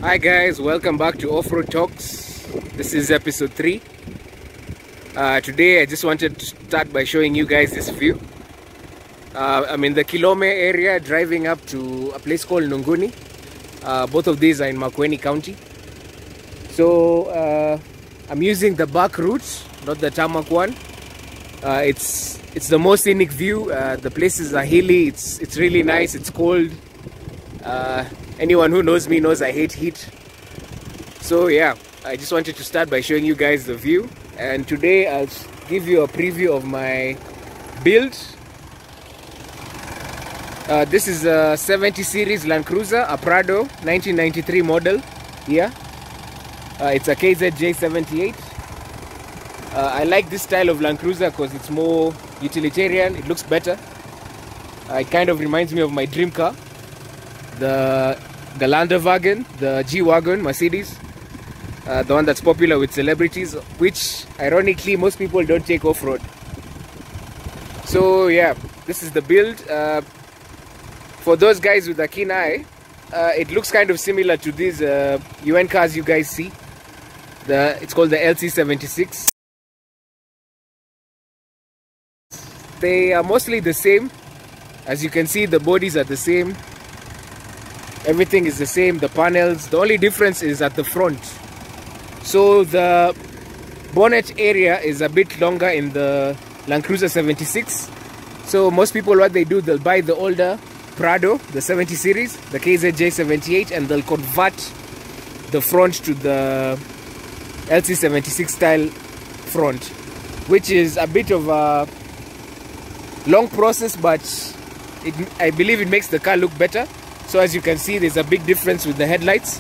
Hi guys, welcome back to Offroad Talks. This is episode 3. Today I just wanted to start by showing you guys this view. I'm in the Kilome area, driving up to a place called Nunguni. Both of these are in Makueni County. So I'm using the back route, not the tarmac one. It's the most scenic view. The places are hilly. It's really nice. It's cold. Anyone who knows me knows I hate heat. So yeah, I just wanted to start by showing you guys the view. And today I'll give you a preview of my build. This is a 70 series Land Cruiser, a Prado 1993 model. Yeah, it's a KZJ78. I like this style of Land Cruiser because it's more utilitarian. It looks better. It kind of reminds me of my dream car, the Landerwagen, the G-Wagon, Mercedes, the one that's popular with celebrities, which ironically most people don't take off-road. So yeah, this is the build. For those guys with a keen eye, it looks kind of similar to these UN cars you guys see. It's called the LC76. They are mostly the same. As you can see, the bodies are the same. Everything is the same, the panels. The only difference is at the front. So the bonnet area is a bit longer in the Land Cruiser 76. So most people, what they do, they'll buy the older Prado, the 70 series, the KZJ78, and they'll convert the front to the LC76 style front, which is a bit of a long process, but I believe it makes the car look better. So as you can see, there's a big difference with the headlights.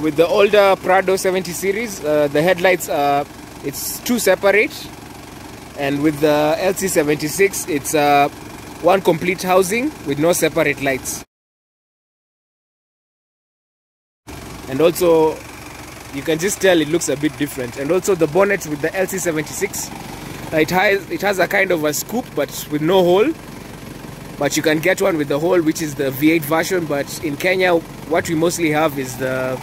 With the older Prado 70 series, the headlights it's two separate, and with the LC76 it's one complete housing with no separate lights. And also you can just tell it looks a bit different. And also the bonnet with the LC76, it has a kind of a scoop but with no hole. But you can get one with the hole, which is the V8 version. But in Kenya, what we mostly have is the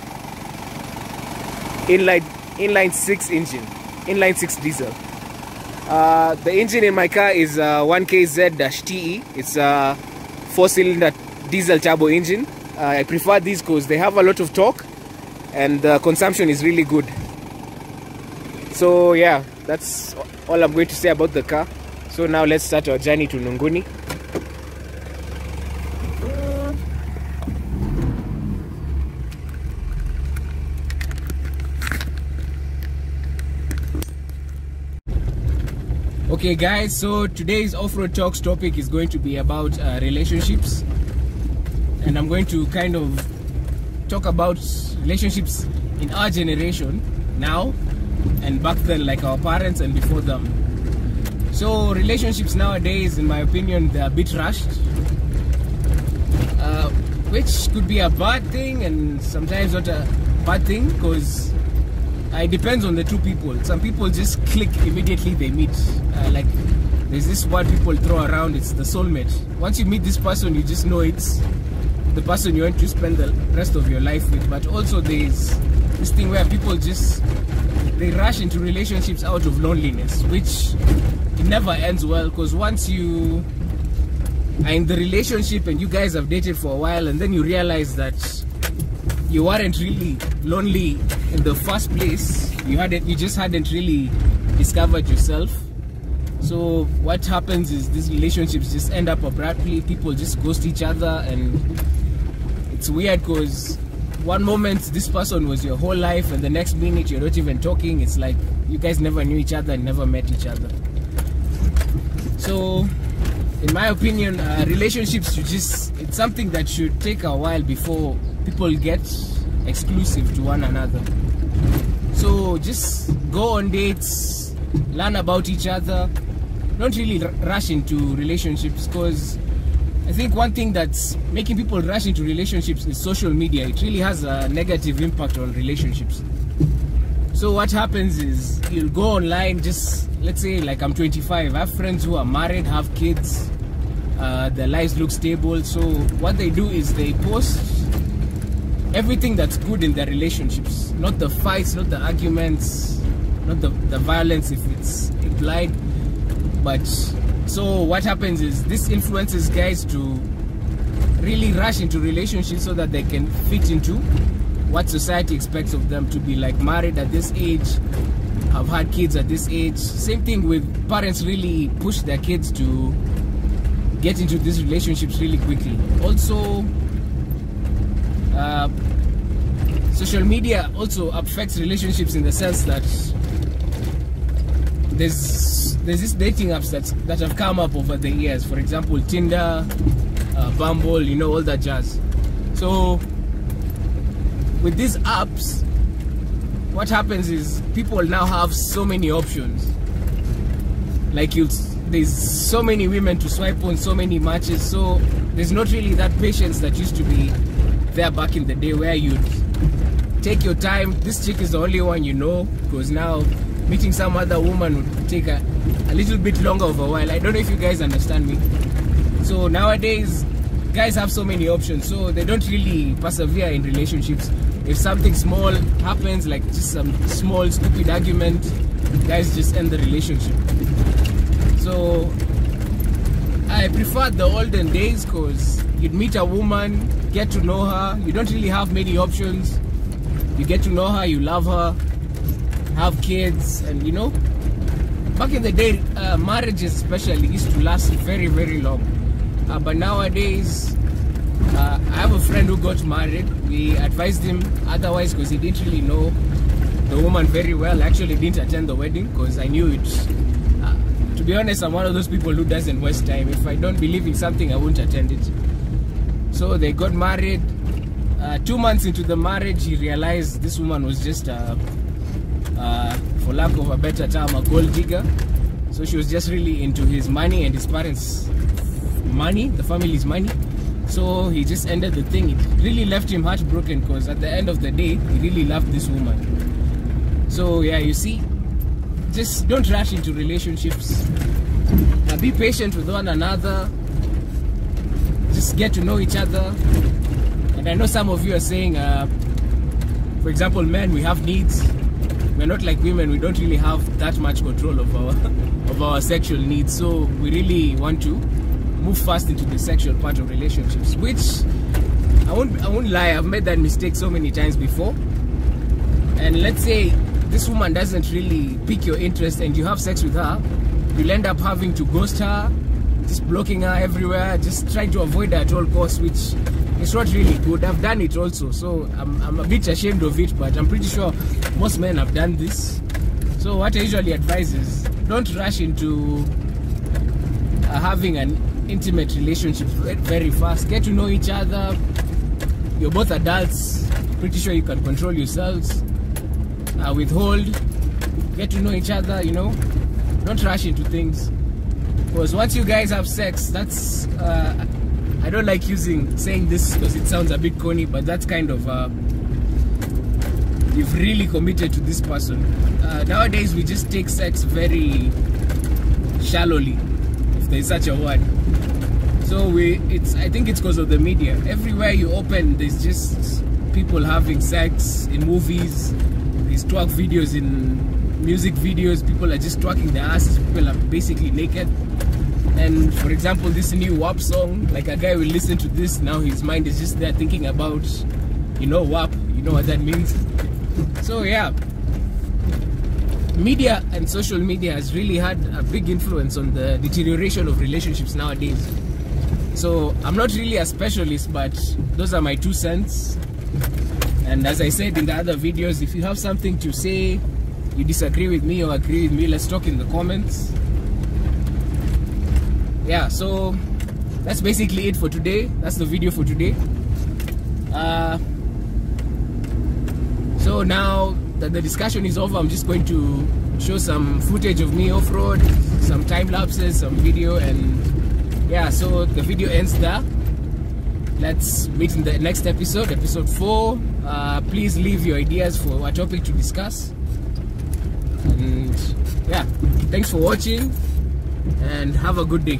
inline 6 engine, inline 6 diesel. The engine in my car is 1KZJ78. It's a 4-cylinder diesel turbo engine. I prefer these because they have a lot of torque and the consumption is really good. So yeah, that's all I'm going to say about the car. So now let's start our journey to Nunguni. Okay guys, so today's Offroad Talks topic is going to be about relationships, and I'm going to kind of talk about relationships in our generation now and back then, like our parents and before them. So relationships nowadays, in my opinion, they're a bit rushed, which could be a bad thing and sometimes not a bad thing, because it depends on the two people. Some people just click immediately they meet. Like there's this word people throw around, it's the soulmate. Once you meet this person, you just know it's the person you want to spend the rest of your life with. But also there's this thing where people they rush into relationships out of loneliness, which it never ends well, because once you are in the relationship and you guys have dated for a while, and then you realize that you weren't really lonely in the first place, you just hadn't really discovered yourself. So what happens is these relationships just end up abruptly. People just ghost each other, and it's weird because one moment this person was your whole life and the next minute you're not even talking. It's like you guys never knew each other and never met each other. So in my opinion, relationships it's something that should take a while before people get exclusive to one another. So just go on dates, learn about each other. Don't really rush into relationships, because I think one thing that's making people rush into relationships is social media. It really has a negative impact on relationships. So what happens is you'll go online, just let's say like I'm 25, I have friends who are married, have kids, their lives look stable. So what they do is they post everything that's good in their relationships, not the fights, not the arguments, not the violence if it's implied. But so what happens is this influences guys to really rush into relationships so that they can fit into what society expects of them, to be like married at this age, have had kids at this age. Same thing with parents really push their kids to get into these relationships really quickly. Also, social media also affects relationships in the sense that there's these dating apps that have come up over the years. For example, Tinder, Bumble, you know, all that jazz. So with these apps, what happens is people now have so many options. Like there's so many women to swipe on, so many matches, so there's not really that patience that used to be there back in the day, where you'd take your time. This chick is the only one you know, because now meeting some other woman would take a little bit longer of a while. I don't know if you guys understand me. So nowadays guys have so many options, so they don't really persevere in relationships. If something small happens, like just some small stupid argument, guys just end the relationship. So I prefer the olden days, because you'd meet a woman, get to know her, you don't really have many options. You get to know her, you love her, have kids, and you know, back in the day, marriages especially used to last very, very long. But nowadays, I have a friend who got married. We advised him otherwise, because he didn't really know the woman very well. I actually didn't attend the wedding because I knew it. To be honest, I'm one of those people who doesn't waste time. If I don't believe in something, I won't attend it. So they got married. 2 months into the marriage, he realized this woman was just, for lack of a better term, a gold digger. So she was just really into his money and his parents' money, the family's money. So he just ended the thing. It really left him heartbroken, because at the end of the day, he really loved this woman. So yeah, you see, just don't rush into relationships. Be patient with one another. Just get to know each other. And I know some of you are saying, for example, men, we have needs. We're not like women. We don't really have that much control of our sexual needs. So we really want to move fast into the sexual part of relationships, which I won't lie, I've made that mistake so many times before. And let's say this woman doesn't really pique your interest and you have sex with her, you'll end up having to ghost her, just blocking her everywhere, just trying to avoid her at all costs, which is not really good. I've done it also, so I'm a bit ashamed of it, but I'm pretty sure most men have done this. So what I usually advise is, don't rush into having an intimate relationship very fast. Get to know each other. You're both adults, pretty sure you can control yourselves. Withhold, get to know each other, you know. Don't rush into things, because once you guys have sex, that's I don't like saying this because it sounds a bit corny, but that's kind of you've really committed to this person. Nowadays we just take sex very shallowly, if there's such a word. So I think it's because of the media. Everywhere you open, there's just people having sex in movies. These twerk videos, in music videos, people are just twerking their asses. People are basically naked. And for example, this new WAP song, like a guy will listen to this, now his mind is just there thinking about, you know, WAP, you know what that means. So yeah, media and social media has really had a big influence on the deterioration of relationships nowadays. So I'm not really a specialist, but those are my 2 cents. And as I said in the other videos, if you have something to say, you disagree with me or agree with me, let's talk in the comments. Yeah, so that's basically it for today. That's the video for today. So now that the discussion is over, I'm just going to show some footage of me off-road, some time lapses, some video, and yeah, so the video ends there. Let's meet in the next episode, episode 4. Please leave your ideas for a topic to discuss. And yeah, thanks for watching and have a good day.